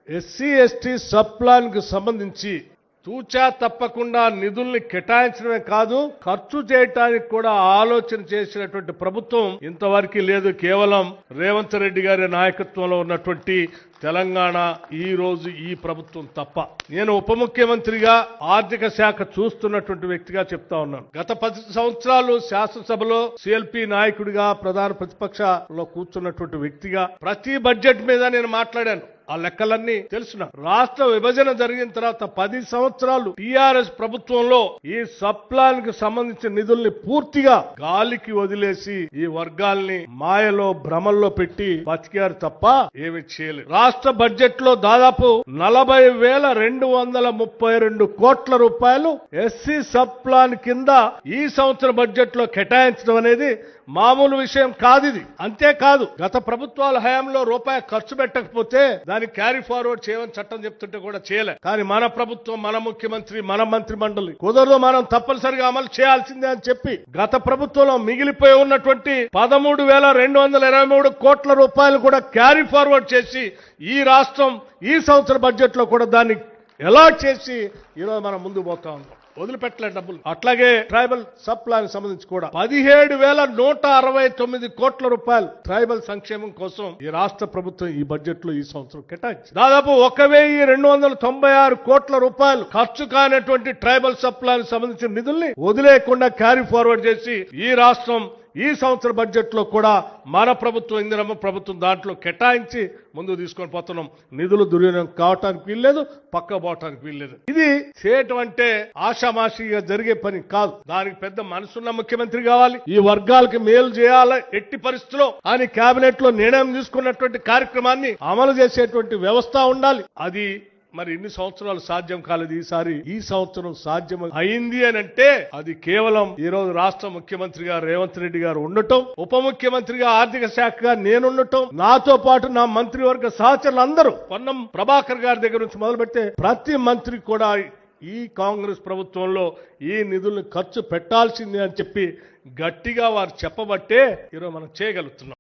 SC ST sub plan కు సంబంధించి తూచా తప్పకుండా నిధుల్ని కేటాయించడమే కాదు, ఖర్చు చేయటానికి కూడా ఆలోచన చేసినటువంటి ప్రభుత్వం ఇంతవరకు లేదు. కేవలం రేవంత్ రెడ్డి గారి నాయకత్వంలో ఉన్నటువంటి తెలంగాణ ఈ రోజు ఈ ప్రభుత్వం తప్ప. నేను ఉప ముఖ్యమంత్రిగా ఆర్థిక శాఖ చూస్తున్నటువంటి వ్యక్తిగా చెప్తా ఉన్నాను. గత 10 సంవత్సరాలు శాసనసభలో సిఎల్పి నాయకుడిగా ప్రధాన ప్రతిపక్షంలో కూర్చున్నటువంటి వ్యక్తిగా ప్రతి బడ్జెట్ మీద నేను మాట్లాడాను. ఆ లెక్కలన్నీ తెలుసున్నా. రాష్ట్ర విభజన జరిగిన తర్వాత 10 సంవత్సరాలు టిఆర్ఎస్ ప్రభుత్వంలో ఈ సబ్ ప్లాన్ కు సంబంధించిన నిధుల్ని పూర్తిగా గాలికి వదిలేసి ఈ వర్గాల్ని మాయలో భ్రమల్లో పెట్టి బతికారు తప్ప ఏమి చేయలేదు. రాష్ట్ర బడ్జెట్ లో దాదాపు 40,232 కోట్ల రూపాయలు ఎస్సీ సబ్ ప్లాన్ కింద ఈ సంవత్సర బడ్జెట్ లో కేటాయించడం అనేది మామూలు విషయం కాదు. ఇది అంతేకాదు, గత ప్రభుత్వాల హయాంలో రూపాయి ఖర్చు పెట్టకపోతే దాన్ని క్యారీ ఫార్వర్డ్ చేయమని చట్టం చెప్తుంటే కూడా చేయలే. కానీ మన ప్రభుత్వం, మన ముఖ్యమంత్రి, మన మంత్రి మండలి కుదరదు, మనం తప్పనిసరిగా అమలు చేయాల్సిందే అని చెప్పి గత ప్రభుత్వంలో మిగిలిపోయి ఉన్నటువంటి 13,223 కోట్ల రూపాయలు కూడా క్యారీ ఫార్వర్డ్ చేసి ఈ రాష్ట్రం ఈ సంవత్సర బడ్జెట్ లో కూడా దాన్ని అలాట్ చేసి ఈరోజు మనం ముందుకు పోతా ఉన్నాం. వదిలిపెట్టలే డబ్బులు. అట్లాగే ట్రైబల్ సబ్ ప్లాన్ సంబంధించి కూడా 17,169 కోట్ల రూపాయలు ట్రైబల్ సంక్షేమం కోసం ఈ రాష్ట్ర ప్రభుత్వం ఈ బడ్జెట్ లో ఈ సంవత్సరం కేటాయించింది. దాదాపు 1,296 కోట్ల రూపాయలు ఖర్చు కానటువంటి ట్రైబల్ సబ్ ప్లాన్ సంబంధించిన నిధుల్ని వదిలేయకుండా క్యారీ ఫార్వర్డ్ చేసి ఈ రాష్ట్రం ఈ సంవత్సర బడ్జెట్ లో కూడా మన ప్రభుత్వం, ఇందిరమ్మ ప్రభుత్వం దాంట్లో కేటాయించి ముందుకు తీసుకొని పోతున్నాం. నిధులు దుర్వినియోగం కావటానికి వీల్లేదు, పక్క పోవటానికి వీల్లేదు. ఇది చేయటం అంటే ఆషామాషిగా జరిగే పని కాదు. దానికి పెద్ద మనసున్న ముఖ్యమంత్రి కావాలి. ఈ వర్గాలకి మేలు చేయాలి ఎట్టి పరిస్థితుల్లో అని కేబినెట్ లో నిర్ణయం తీసుకున్నటువంటి కార్యక్రమాన్ని అమలు చేసేటువంటి వ్యవస్థ ఉండాలి. అది మరి ఇన్ని సంవత్సరాలు సాధ్యం కాలేదు. ఈ సంవత్సరం సాధ్యం అయింది అని అంటే అది కేవలం ఈ రోజు రాష్ట్ర ముఖ్యమంత్రిగా రేవంత్ రెడ్డి గారు ఉండటం, ఉప ముఖ్యమంత్రిగా ఆర్థిక శాఖగా నేనుండటం, నాతో పాటు నా మంత్రివర్గ సహచరులు అందరూ, పొన్నం ప్రభాకర్ గారి దగ్గర నుంచి మొదలు పెడితే ప్రతి మంత్రి కూడా ఈ కాంగ్రెస్ ప్రభుత్వంలో ఈ నిధులను ఖర్చు పెట్టాల్సిందే అని చెప్పి గట్టిగా వారు చెప్పబట్టే ఈరోజు మనం చేయగలుగుతున్నాం.